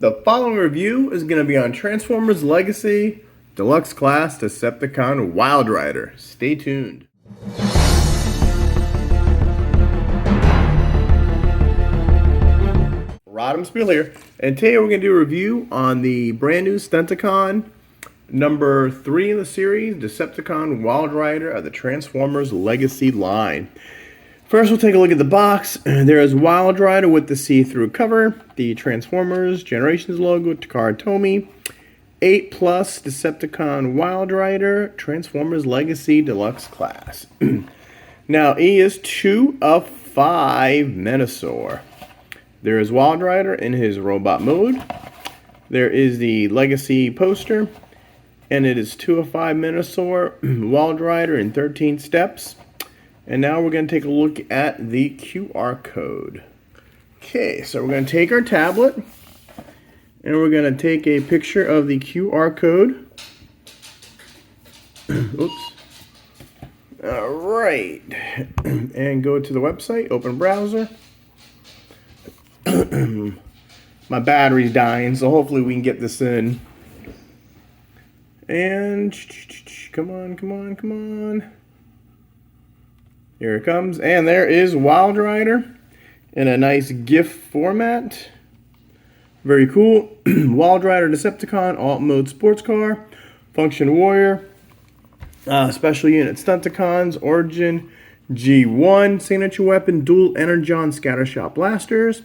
The following review is going to be on Transformers Legacy Deluxe Class Decepticon Wild Rider. Stay tuned. Rodimusbill here, and today we're going to do a review on the brand new Stunticon number 3 in the series, Decepticon Wild Rider of the Transformers Legacy line. First, we'll take a look at the box. There is Wild Rider with the see-through cover, the Transformers Generations logo, Takara Tomy, 8+ Decepticon Wild Rider, Transformers Legacy Deluxe Class. Now, he is 2 of 5 Menasor. There is Wild Rider in his robot mode. There is the Legacy poster, and it is 2 of 5 Menasor, Wild Rider in 13 steps. And now we're going to take a look at the QR code. Okay, so we're going to take our tablet and we're going to take a picture of the QR code. Oops. All right. And go to the website, open browser. My battery's dying, so hopefully we can get this in. And come on. Here it comes, and there is Wild Rider in a nice GIF format. Very cool. Wild Rider Decepticon, Alt Mode Sports Car, Function Warrior, Special Unit Stunticons, Origin G1, Signature Weapon, Dual Energon Scattershot Blasters,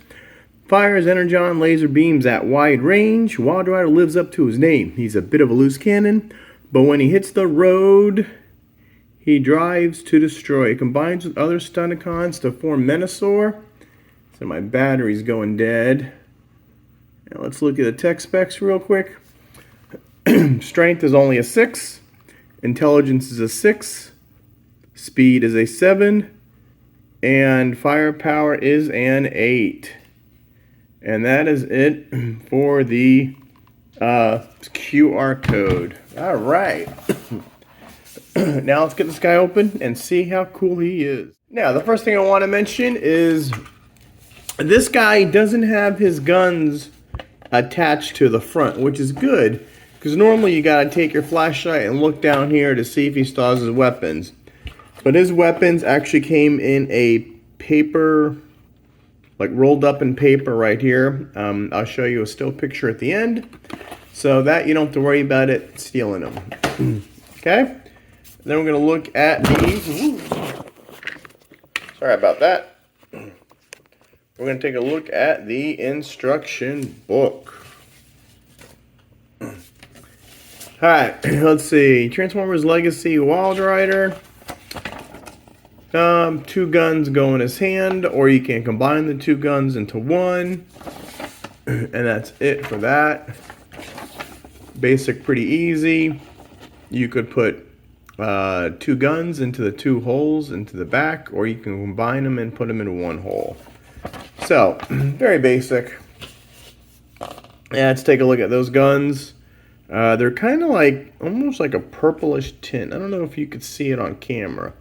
fires Energon laser beams at wide range. Wild Rider lives up to his name. He's a bit of a loose cannon, but when he hits the road, he drives to destroy. He combines with other Stunticons to form Menasor. So my battery's going dead. Now let's look at the tech specs real quick. Strength is only a 6. Intelligence is a 6. Speed is a 7. And firepower is an 8. And that is it for the QR code. All right. Now let's get this guy open and see how cool he is. Now, the first thing I want to mention is this guy doesn't have his guns attached to the front, which is good, because normally you got to take your flashlight and look down here to see if he still has his weapons. But his weapons actually came in a paper, like rolled up in paper right here. I'll show you a still picture at the end, so that you don't have to worry about it stealing them. Okay? Then we're going to look at these. Ooh. Sorry about that. We're going to take a look at the instruction book. Alright, let's see. Transformers Legacy Wild Rider. 2 guns go in his hand, or you can combine the 2 guns into one. And that's it for that. Basic, pretty easy. You could put 2 guns into the 2 holes into the back, or you can combine them and put them into 1 hole. So, very basic. Yeah, let's take a look at those guns. They're kind of like, almost like a purplish tint. I don't know if you could see it on camera,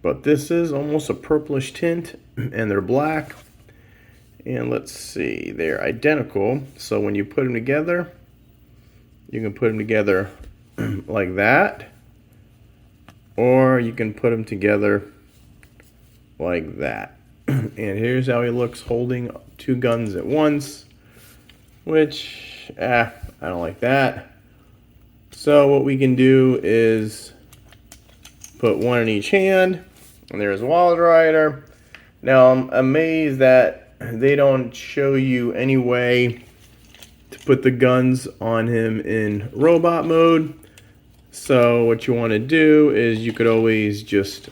but this is almost a purplish tint, and they're black. And let's see, they're identical. So when you put them together, you can put them together like that. Or you can put them together like that. And here's how he looks holding 2 guns at once. Which, I don't like that. So what we can do is put 1 in each hand. And there's Wild Rider. Now I'm amazed that they don't show you any way to put the guns on him in robot mode. So what you want to do is you could always just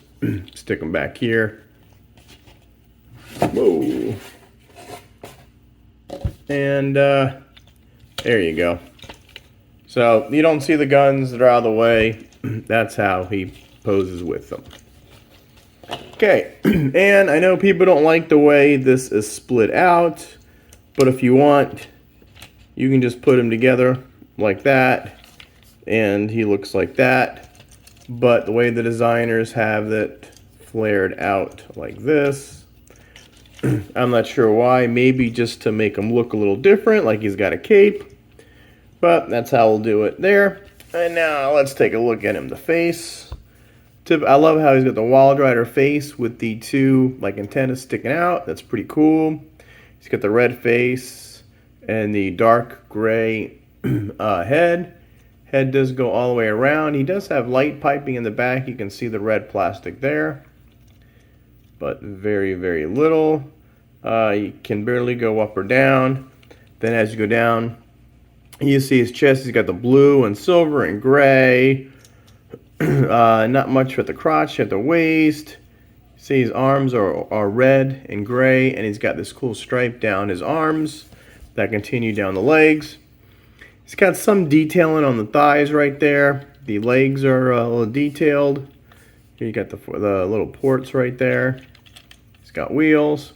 stick them back here. Whoa. And there you go. So you don't see the guns that are out of the way. That's how he poses with them. Okay, and I know people don't like the way this is split out, but if you want, you can just put them together like that. And he looks like that, but the way the designers have it flared out like this, I'm not sure why. Maybe just to make him look a little different, like he's got a cape. But that's how we'll do it there. And now let's take a look at him. The face. I love how he's got the Wild Rider face with the two like antennas sticking out. That's pretty cool. He's got the red face and the dark gray head. Head does go all the way around. He does have light piping in the back. You can see the red plastic there, but very, very little. You can barely go up or down. Then as you go down, you see his chest. He's got the blue and silver and gray. Not much at the crotch, at the waist. See his arms are red and gray, and he's got this cool stripe down his arms that continue down the legs. He's got some detailing on the thighs right there. The legs are a little detailed. Here you got the little ports right there. He's got wheels.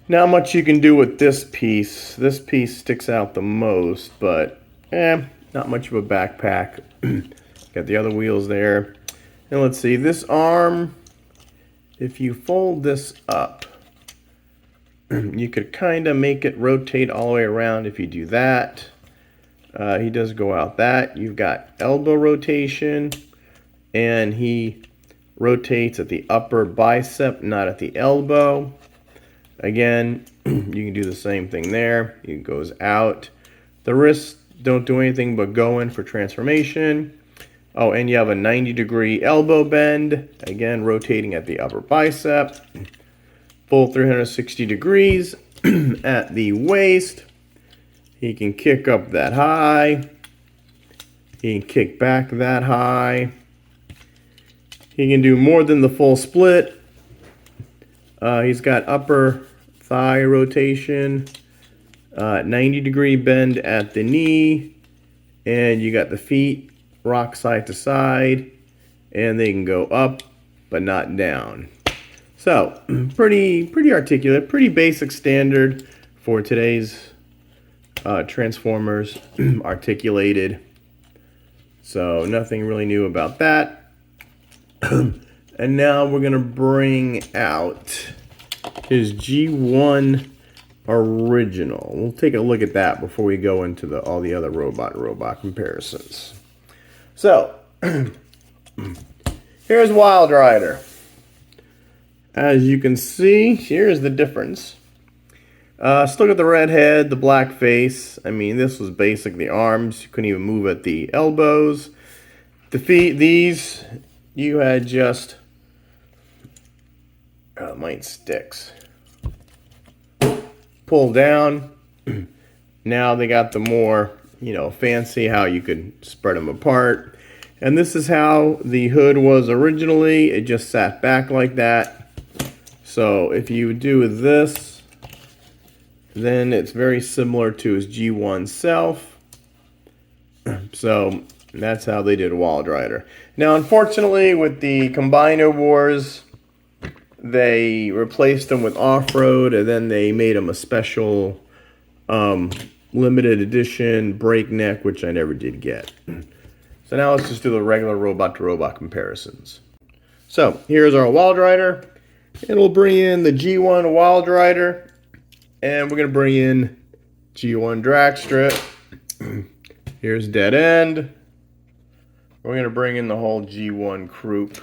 Not much you can do with this piece. This piece sticks out the most, but not much of a backpack. Got the other wheels there. And let's see, this arm, if you fold this up, you could kind of make it rotate all the way around if you do that. He does go out that. You've got elbow rotation, and he rotates at the upper bicep, not at the elbow. Again, you can do the same thing there. It goes out. The wrists don't do anything but go in for transformation. Oh, and you have a 90-degree elbow bend, again, rotating at the upper bicep. Full 360 degrees at the waist. He can kick up that high. He can kick back that high. He can do more than the full split. He's got upper thigh rotation, 90-degree bend at the knee, and you got the feet rock side to side, and they can go up but not down. So pretty articulate, pretty basic standard for today's Transformers. Articulated, so nothing really new about that. And now we're gonna bring out his G1 original. We'll take a look at that before we go into all the other robot comparisons. So, here's Wild Rider. As you can see, here's the difference. Still got the red head, the black face. I mean, this was basic. The arms, you couldn't even move at the elbows. The feet, these, you had just... mine sticks. Pull down. Now they got the more, fancy how you could spread them apart. And this is how the hood was originally. It just sat back like that. So if you do this, then it's very similar to his G1 self. So that's how they did Wild Rider. Now, unfortunately, with the Combiner Wars, they replaced them with off-road, and then they made them a special limited edition breakneck, which I never did get. So now let's just do the regular robot-to-robot comparisons. So here's our Wild Rider, and we'll bring in the G1 Wild Rider, and we're going to bring in G1 Drag Strip. Here's Dead End. We're going to bring in the whole G1 Croup.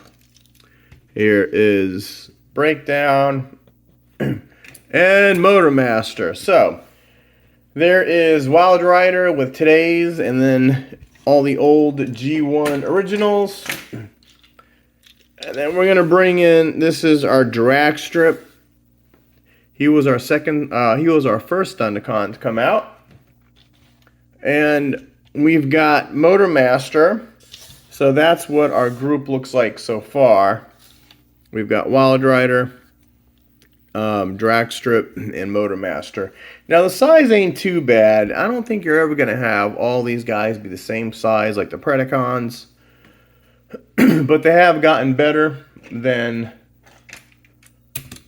Here is Breakdown and Motormaster. So there is Wild Rider with today's, and then all the old G1 originals. And then we're gonna bring in, this is our Drag Strip. He was our first Stunticon to come out. And we've got Motormaster. So that's what our group looks like so far. We've got Wild Rider, Drag Strip, and Motormaster. Now the size ain't too bad. I don't think you're ever going to have all these guys be the same size like the Predacons. But they have gotten better than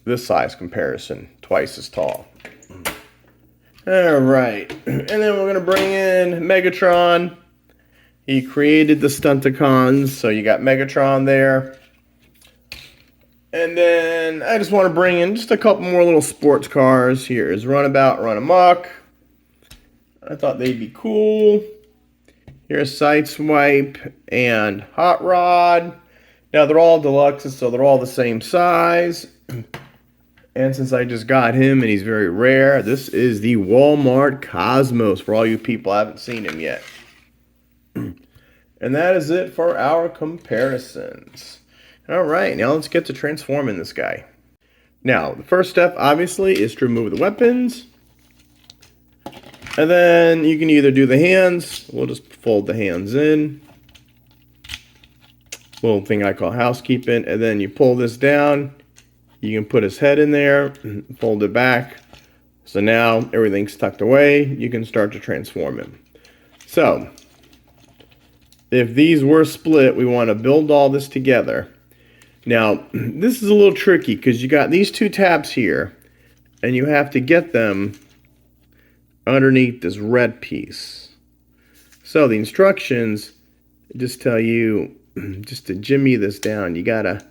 this size comparison. Twice as tall. Alright. And then we're going to bring in Megatron. He created the Stunticons. So you got Megatron there. And then I just want to bring in just a couple more little sports cars. Here is Runabout, Run Amok. I thought they'd be cool. Here's Sideswipe and Hot Rod. Now they're all deluxes, so they're all the same size. And since I just got him and he's very rare, this is the Walmart Cosmos for all you people who haven't seen him yet. And that is it for our comparisons. Alright, now let's get to transforming this guy. Now, the first step, obviously, is to remove the weapons. And then you can either do the hands. We'll just fold the hands in. Little thing I call housekeeping. And then you pull this down. You can put his head in there, fold it back. So now everything's tucked away. You can start to transform him. So, if these were split, we want to build all this together. Now, this is a little tricky because you got these two tabs here, and you have to get them underneath this red piece. So the instructions just tell you just to jimmy this down. You gotta,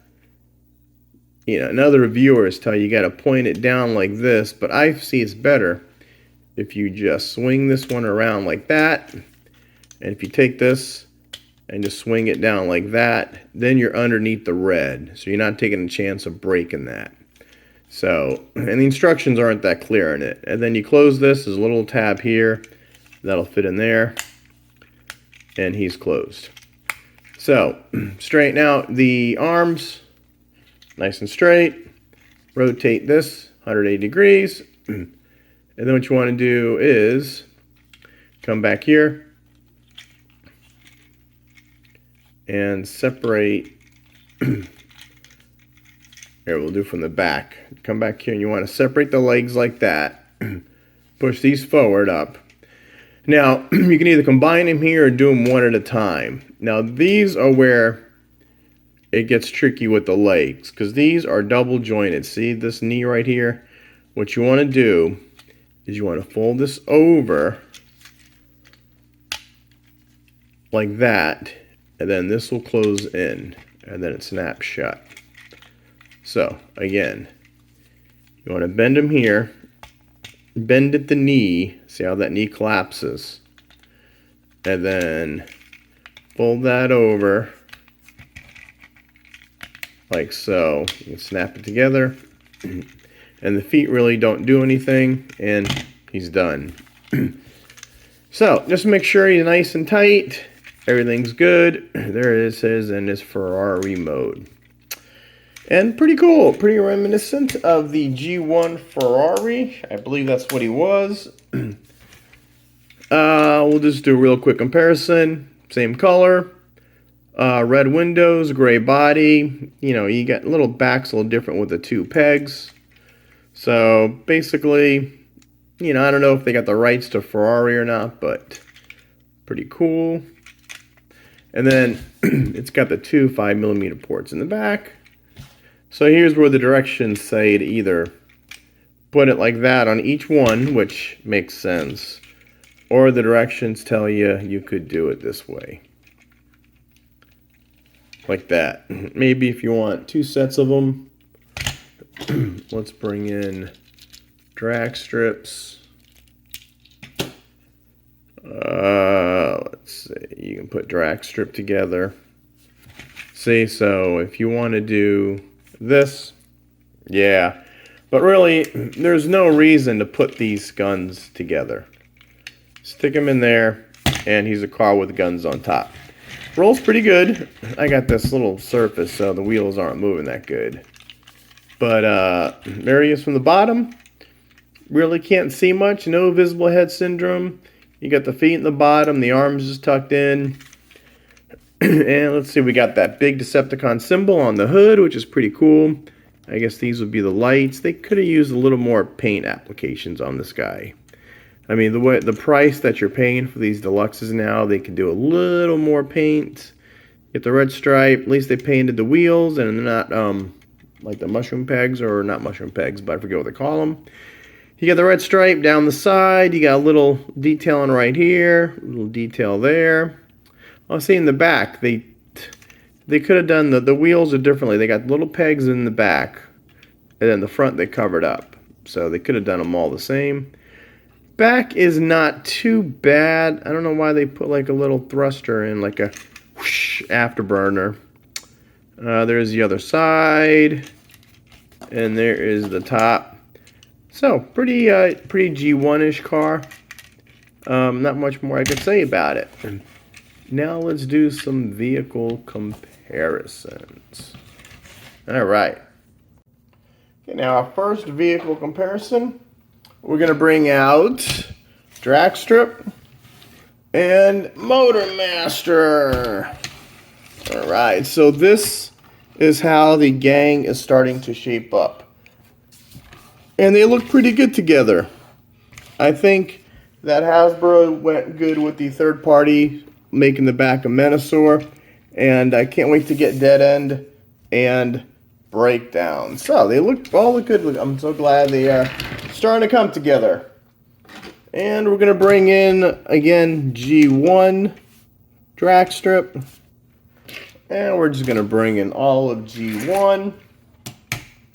and other reviewers tell you gotta point it down like this, but I see it's better if you just swing this one around like that, and if you take this and just swing it down like that, then you're underneath the red. So you're not taking a chance of breaking that. So, and the instructions aren't that clear in it. And then you close this, there's a little tab here. That'll fit in there. And he's closed. So, straighten out the arms. Nice and straight. Rotate this 180 degrees. And then what you want to do is come back here. And separate. Here, we'll do from the back. Come back here and you want to separate the legs like that. Push these forward up. Now, you can either combine them here or do them one at a time. Now, these are where it gets tricky with the legs, because these are double jointed. See this knee right here? What you want to do is you want to fold this over like that. And then this will close in, and then it snaps shut. So, again, you want to bend them here, bend at the knee, see how that knee collapses, and then fold that over, like so. You can snap it together, and the feet really don't do anything, and he's done. So, just make sure he's nice and tight. Everything's good. There it is, in his Ferrari mode. And pretty cool. Pretty reminiscent of the G1 Ferrari. I believe that's what he was. We'll just do a real quick comparison. Same color. Red windows, gray body. You got little backs a little different with the two pegs. So, basically, I don't know if they got the rights to Ferrari or not, but pretty cool. And then it's got the two 5mm ports in the back. So here's where the directions say to either put it like that on each one, which makes sense, or the directions tell you you could do it this way. Like that. Maybe if you want two sets of them. Let's bring in drag strips. Let's see, you can put drag strip together. See, so if you want to do this, yeah, but really there's no reason to put these guns together. Stick them in there, and he's a car with guns on top. Rolls pretty good. I got this little surface, so the wheels aren't moving that good. But there he is from the bottom. Really can't see much. No visible head syndrome. You got the feet in the bottom, the arms just tucked in. And let's see, we got that big Decepticon symbol on the hood, which is pretty cool. I guess these would be the lights. They could have used a little more paint applications on this guy. I mean, the price that you're paying for these deluxes now, they can do a little more paint. Get the red stripe. At least they painted the wheels, and they're not like the mushroom pegs, or not mushroom pegs, but I forget what they call them. You got the red stripe down the side. You got a little detailing right here, a little detail there. I'll see in the back, they They could have done the wheels are differently. They got little pegs in the back, and then the front they covered up. So they could have done them all the same. Back is not too bad. I don't know why they put like a little thruster in, like a whoosh afterburner. There's the other side, and there is the top. So pretty G1-ish car. Not much more I could say about it. Now let's do some vehicle comparisons. All right. Okay, now our first vehicle comparison, we're going to bring out Drag Strip and Motormaster. All right, so this is how the gang is starting to shape up. And they look pretty good together. I think that Hasbro went good with the third party making the back of Menasor. And I can't wait to get Dead End and Breakdown. So they all look good. I'm so glad they are starting to come together. And we're going to bring in, again, G1 Drag Strip. And we're just going to bring in all of G1.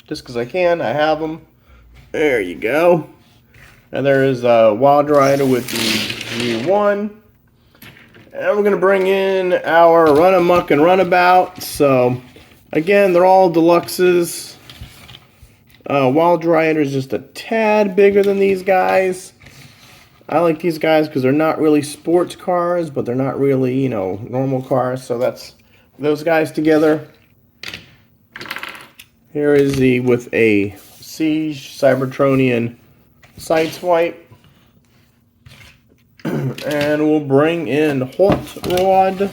Just because I can. I have them. There you go. And there is Wild Rider with the G1. And we're going to bring in our Run Amok and Runabout. So, again, they're all deluxes. Wild Rider is just a tad bigger than these guys. I like these guys because they're not really sports cars, but they're not really, you know, normal cars. So that's those guys together. Here is the with a Siege Cybertronian Sideswipe. And we'll bring in Hot Rod.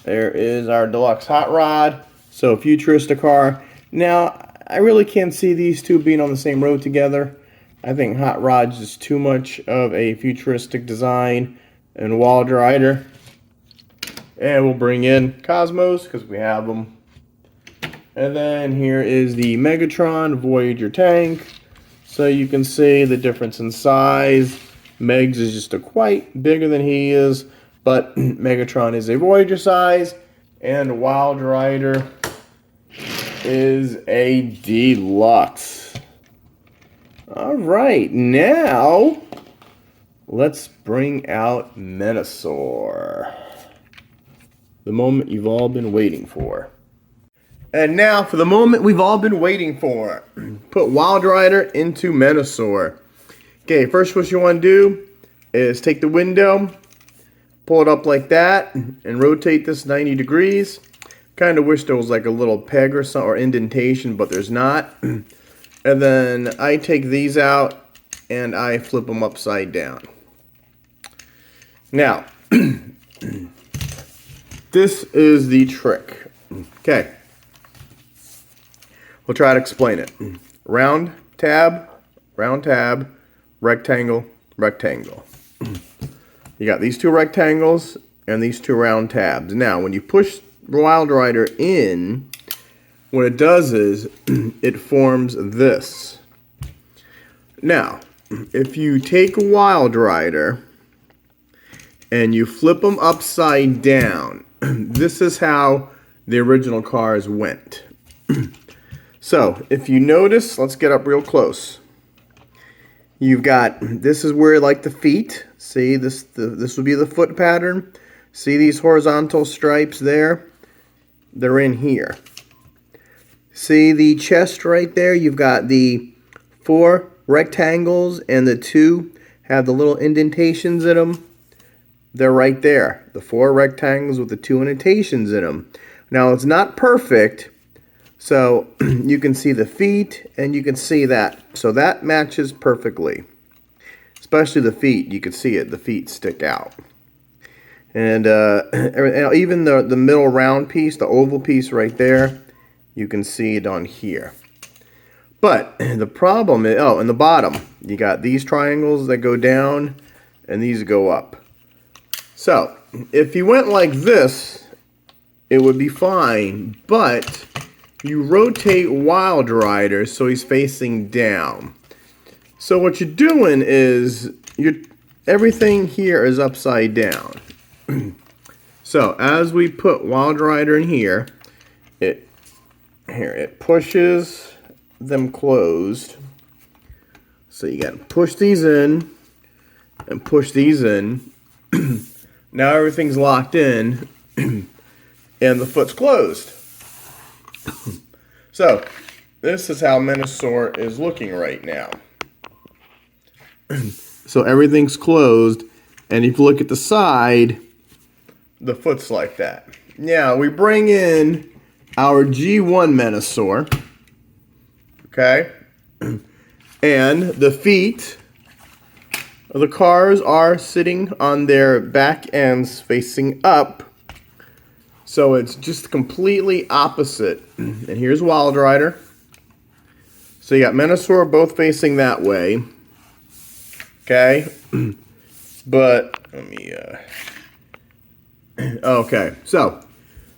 There is our Deluxe Hot Rod. So futuristic car. Now, I really can't see these two being on the same road together. I think Hot Rod's just too much of a futuristic design. And Wild Rider. And we'll bring in Cosmos because we have them. And then here is the Megatron Voyager tank. So you can see the difference in size. Megs is just a quite bigger than he is, but Megatron is a Voyager size, and Wild Rider is a Deluxe. All right, now let's bring out Menasor. The moment you've all been waiting for. And now for the moment we've all been waiting for. Put Wild Rider into Menasor. Okay, first what you want to do is take the window, pull it up like that, and rotate this 90 degrees. Kind of wish there was like a little peg or something, or indentation, but there's not. And then I take these out and I flip them upside down. Now, this is the trick. Okay. We'll try to explain it. Round tab, rectangle, rectangle. You got these two rectangles and these two round tabs. Now, when you push Wild Rider in, what it does is it forms this. Now, if you take a Wild Rider and you flip them upside down, this is how the original cars went. So, if you notice, let's get up real close. You've got, this is where like the feet, see this would be the foot pattern. See these horizontal stripes there? They're in here. See the chest right there? You've got the 4 rectangles and the 2 have the little indentations in them. They're right there. The 4 rectangles with the 2 indentations in them. Now it's not perfect. So you can see the feet and you can see that. So that matches perfectly. Especially the feet. You can see it. The feet stick out. And even the middle round piece, the oval piece right there, you can see it on here. But the problem is, oh, in the bottom, you got these triangles that go down and these go up. So if you went like this, it would be fine. But you rotate Wild Rider so he's facing down. So what you're doing is everything here is upside down. So as we put Wild Rider in here, it pushes them closed. So you got to push these in and push these in. Now everything's locked in and the foot's closed. So this is how Menasor is looking right now. So everything's closed, and if you look at the side, the foot's like that. Now we bring in our G1 Menasor, okay, and the feet of the cars are sitting on their back ends facing up, so it's just completely opposite. And here's Wild Rider. So you got Menasor both facing that way, okay, but let me, okay, so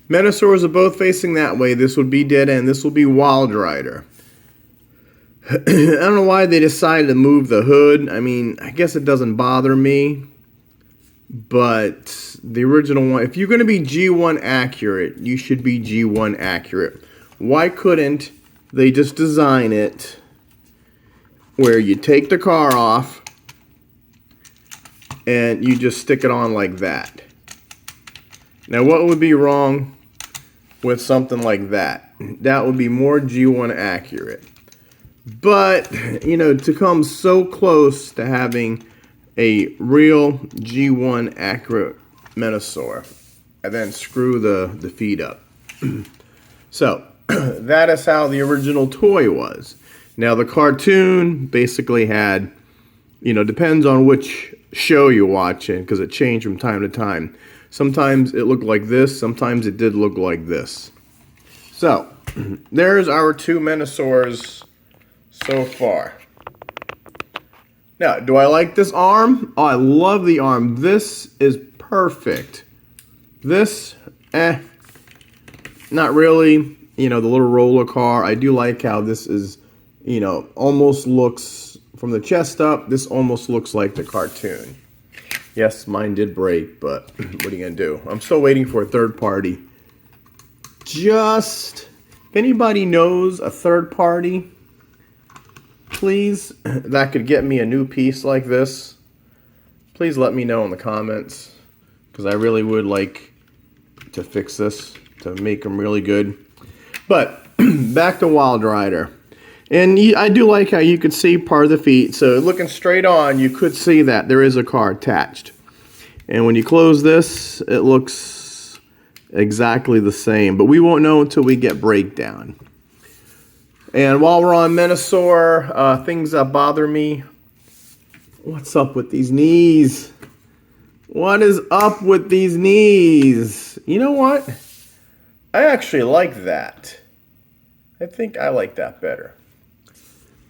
Menasors are both facing that way. This would be dead end. This will be Wild Rider. I don't know why they decided to move the hood. I mean, I guess it doesn't bother me. But the original one, if you're going to be G1 accurate, you should be G1 accurate. Why couldn't they just design it where you take the car off and you just stick it on like that? Now, what would be wrong with something like that? That would be more G1 accurate. But, you know, to come so close to having a real G1 accurate Menasor, and then screw the feet up. So, that is how the original toy was. Now, the cartoon basically had, you know, depends on which show you're watching, because it changed from time to time. Sometimes it looked like this, sometimes it did look like this. So, there's our two Menasors so far. Now, do I like this arm? Oh, I love the arm. This is perfect. This, not really. You know, the little roller car. I do like how this is, you know, almost looks, from the chest up, this almost looks like the cartoon. Yes, mine did break, but what are you going to do? I'm still waiting for a third party. If anybody knows a third party, please, that could get me a new piece like this, please let me know in the comments, because I really would like to fix this to make them really good. But back to Wild Rider, and I do like how you could see part of the feet. So looking straight on, you could see that there is a car attached, and when you close this, it looks exactly the same, but we won't know until we get breakdown. And while we're on Menasor, things that bother me. What's up with these knees? What is up with these knees? You know what? I actually like that. I think I like that better.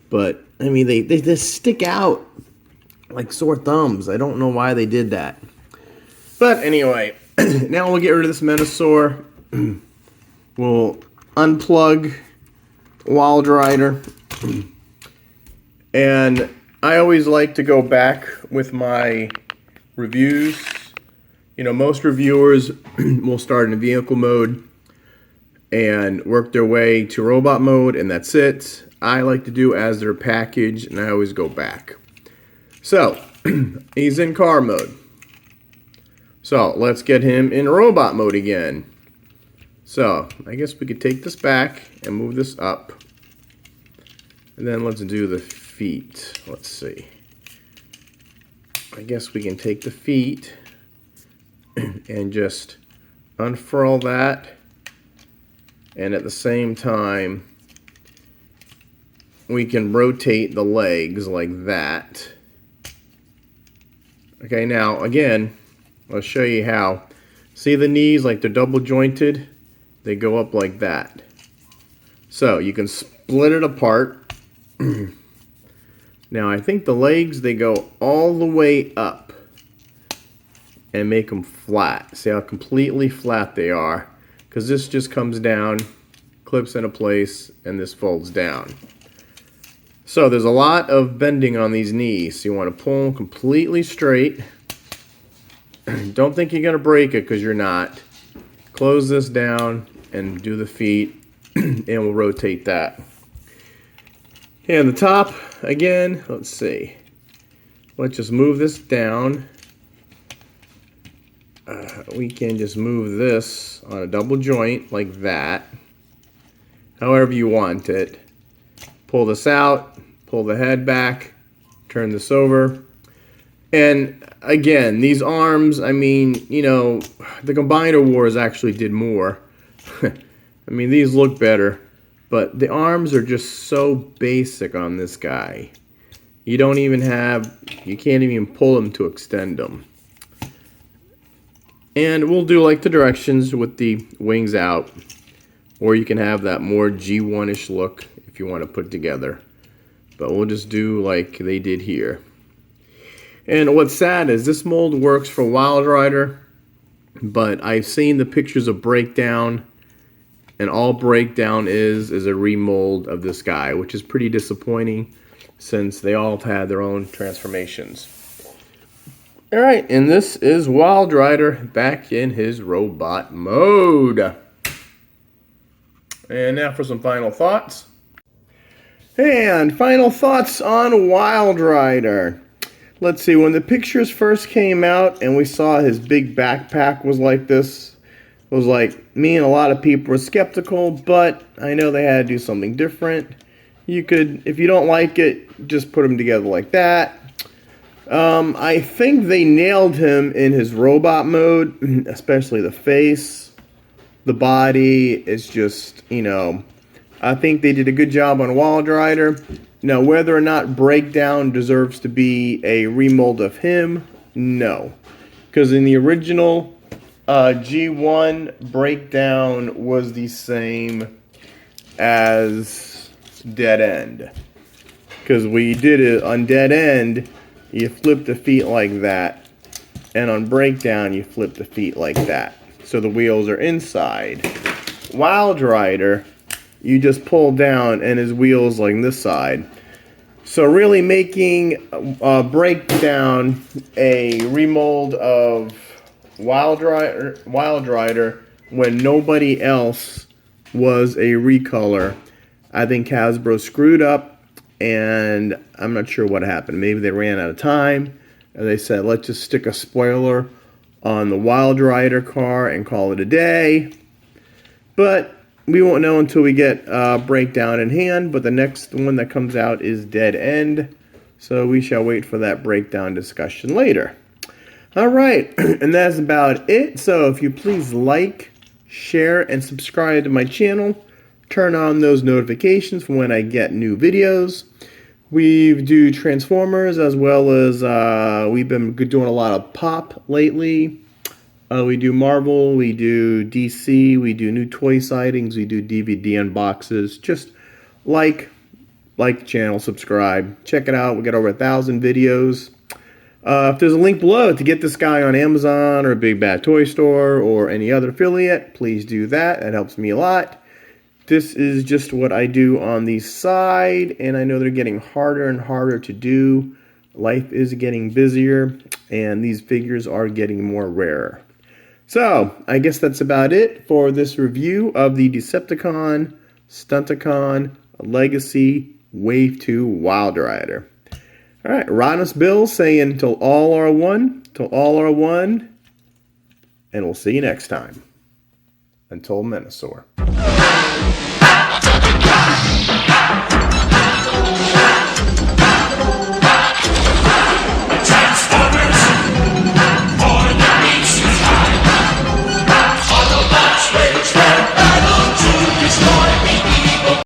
But, I mean, they just stick out like sore thumbs. I don't know why they did that. But anyway, now we'll get rid of this Menasor. We'll unplug Wild Rider, and I always like to go back with my reviews. You know, most reviewers will start in vehicle mode and work their way to robot mode, and that's it. I like to do as they're packaged, and I always go back. So, he's in car mode. So, let's get him in robot mode again. So, I guess we could take this back and move this up. And then let's do the feet. Let's see. I guess we can take the feet and just unfurl that. And at the same time, we can rotate the legs like that. Okay, now again, I'll show you how. See the knees, like they're double jointed? They go up like that. So you can split it apart. Now I think the legs, they go all the way up and make them flat. See how completely flat they are? Because this just comes down, clips into place, and this folds down. So there's a lot of bending on these knees. So you want to pull them completely straight. Don't think you're going to break it, because you're not. Close this down and do the feet, and we'll rotate that. And the top, again, let's see. Let's just move this down. We can just move this on a double joint like that. However you want it. Pull this out, pull the head back, turn this over. And again, these arms, I mean, you know, the Combiner Wars actually did more. I mean, these look better, but the arms are just so basic on this guy. You don't even have, you can't even pull them to extend them. And we'll do like the directions with the wings out, or you can have that more G1-ish look if you want to put together. But we'll just do like they did here. And what's sad is this mold works for Wild Rider, but I've seen the pictures of Breakdown, and all Breakdown is a remold of this guy, which is pretty disappointing since they all had their own transformations. Alright, and this is Wild Rider back in his robot mode. And now for some final thoughts. And final thoughts on Wild Rider. Let's see, when the pictures first came out and we saw his big backpack was like this, it was like me and a lot of people were skeptical, but I know they had to do something different. You could, if you don't like it, just put them together like that. I think they nailed him in his robot mode, especially the face. The body is just, you know, I think they did a good job on Wild Rider. Now, whether or not Breakdown deserves to be a remold of him, no. Because in the original G1, Breakdown was the same as Dead End. Because we did it on Dead End, you flip the feet like that. And on Breakdown, you flip the feet like that. So the wheels are inside. Wild Rider, you just pull down and his wheels like this side. So really making Breakdown a remold of Wild Rider when nobody else was a recolor. I think Hasbro screwed up, and I'm not sure what happened. Maybe they ran out of time, and they said, let's just stick a spoiler on the Wild Rider car and call it a day. But we won't know until we get Breakdown in hand, but the next one that comes out is Dead End. So we shall wait for that Breakdown discussion later. Alright, and that's about it. So if you please like, share, and subscribe to my channel. Turn on those notifications for when I get new videos. We do Transformers, as well as we've been doing a lot of Pop lately. We do Marvel, we do DC, we do new toy sightings, we do DVD unboxes. Just like the channel, subscribe, check it out. We got over 1,000 videos. If there's a link below to get this guy on Amazon or Big Bad Toy Store or any other affiliate, please do that. That helps me a lot. This is just what I do on the side, and I know they're getting harder and harder to do. Life is getting busier, and these figures are getting more rare. So, I guess that's about it for this review of the Decepticon Stunticon Legacy Wave 2 Wild Rider. Alright, Rodimusbill saying till all are one, and we'll see you next time. Until Menasor.